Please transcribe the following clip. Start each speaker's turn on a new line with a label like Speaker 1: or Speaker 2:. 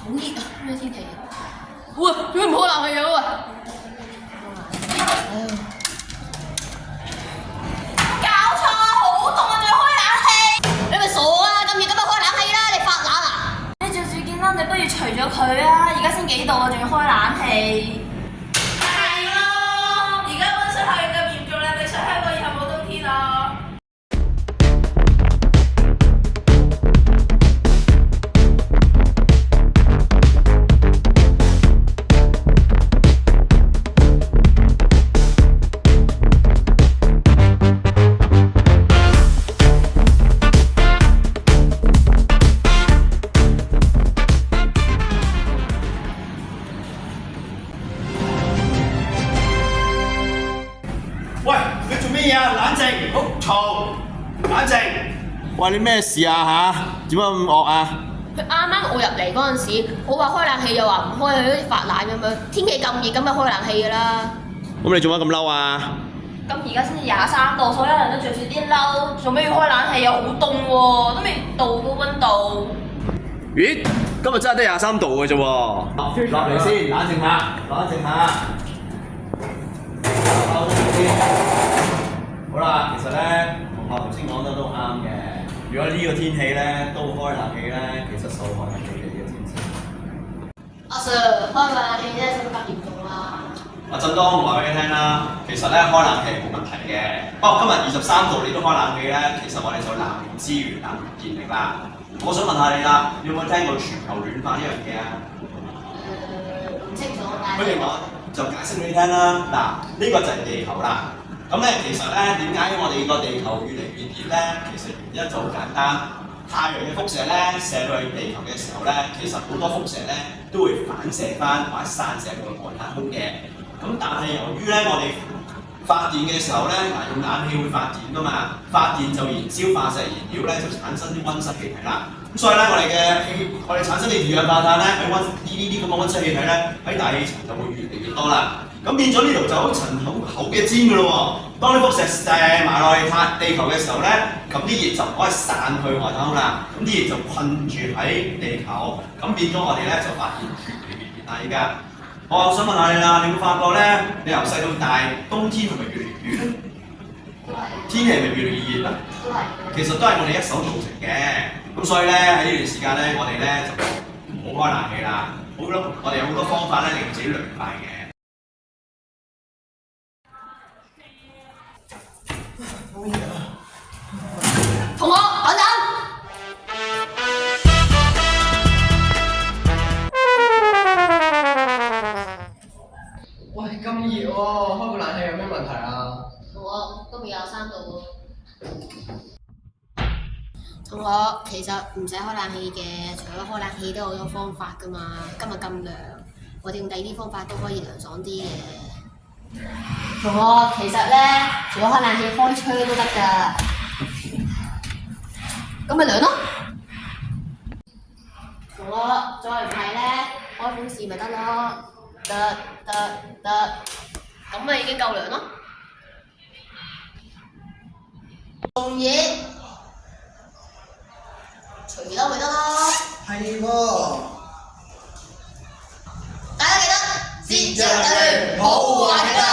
Speaker 1: 好熱啊！咩天氣啊？喂，做咩唔開冷氣啊？喂！哎呀！搞錯啊！好凍啊，仲要開冷氣？你咪傻啊！咁熱咁咪開冷氣啦！你發冷啊？
Speaker 2: 你着住件褸，你不如除咗佢啊！而家先幾度啊，仲要開冷氣。係咯，而家溫室效應咁嚴重咧，你出香港以後冇冬天啊！
Speaker 3: 喂，你做咩嘢啊？冷靜，好嘈，冷靜。喂，你咩事啊嚇？點解咁惡啊？
Speaker 1: 佢啱啱我入嚟嗰陣時，我話開冷氣又話唔開，佢好似發冷咁樣。天氣咁熱，咁咪開冷氣㗎啦。
Speaker 3: 咁你做乜咁嬲啊？
Speaker 2: 咁而家先至23度，所有人都着住啲褸，做咩要開冷氣？又好凍喎，都未到個溫度。
Speaker 3: 咦？今日真係得23度嘅啫喎。落嚟先，冷靜下，冷靜下。好啦，其實咧，同學頭先講得都啱嘅。如果呢個天氣咧都開冷氣咧，其實受害係你哋嘅，知唔知？
Speaker 1: 阿 Sir， 開冷氣真係使乜咁嚴重啊？
Speaker 3: 阿振東話俾你聽啦，其實咧開冷氣係冇問題嘅。不過今日23度你都開冷氣咧，其實我哋就濫用資源、濫用電力啦。我想問下你啦，你有冇聽過全球暖化呢樣嘢啊？
Speaker 1: 唔清楚，但
Speaker 3: 不如我就解釋俾你聽啦。嗱，呢個就係地球啦。咁咧，其實咧點解我哋個地球越嚟越熱咧？其實原因就好簡單。太陽嘅輻射咧射到去地球嘅時候咧，其實好多輻射咧都會反射翻或者散射到外太空嘅。咁但係由於咧我哋發電嘅時候咧，嗱用冷氣會發電噶嘛，發電就燃燒化石燃料咧就產生啲溫室氣體啦。咁所以咧我哋產生嘅二氧化碳咧喺呢啲咁嘅溫室氣體咧喺大氣層就會越嚟越多啦。咁變咗呢度就好似層厚嘅氈㗎咯喎。當啲輻射射埋落去地球嘅時候咧，咁啲熱就唔可以散去外太空啦。咁啲熱就困住喺地球，咁變咗我哋咧就發現越嚟越熱啦依家。我想問下你啦，你會發覺咧，你由細到大，冬天係咪越嚟越熱咧？天氣係咪越嚟越熱咧？其實都係我哋一手造成嘅。咁所以咧喺呢段時間咧，我哋咧就唔好開冷氣啦。好咯，我哋有好多方法咧令自己涼快嘅。
Speaker 1: 同學等陣。
Speaker 4: 喂，咁熱喎，開個冷氣有咩問題啊？
Speaker 1: 同學都未23度喎。同學其實唔使開冷氣嘅，除咗開冷氣都有好多方法㗎嘛。今日咁涼，我哋用第二啲方法都可以涼爽啲嘅。同學其實咧，除咗開冷氣，開窗都得㗎。咁咪涼咯。同學再唔係咧，開風扇咪得咯。得，咁咪已經夠涼咯。仲熱，除褸咪得咯。
Speaker 4: 係喎。
Speaker 1: 大家記得節約有餘，好環境。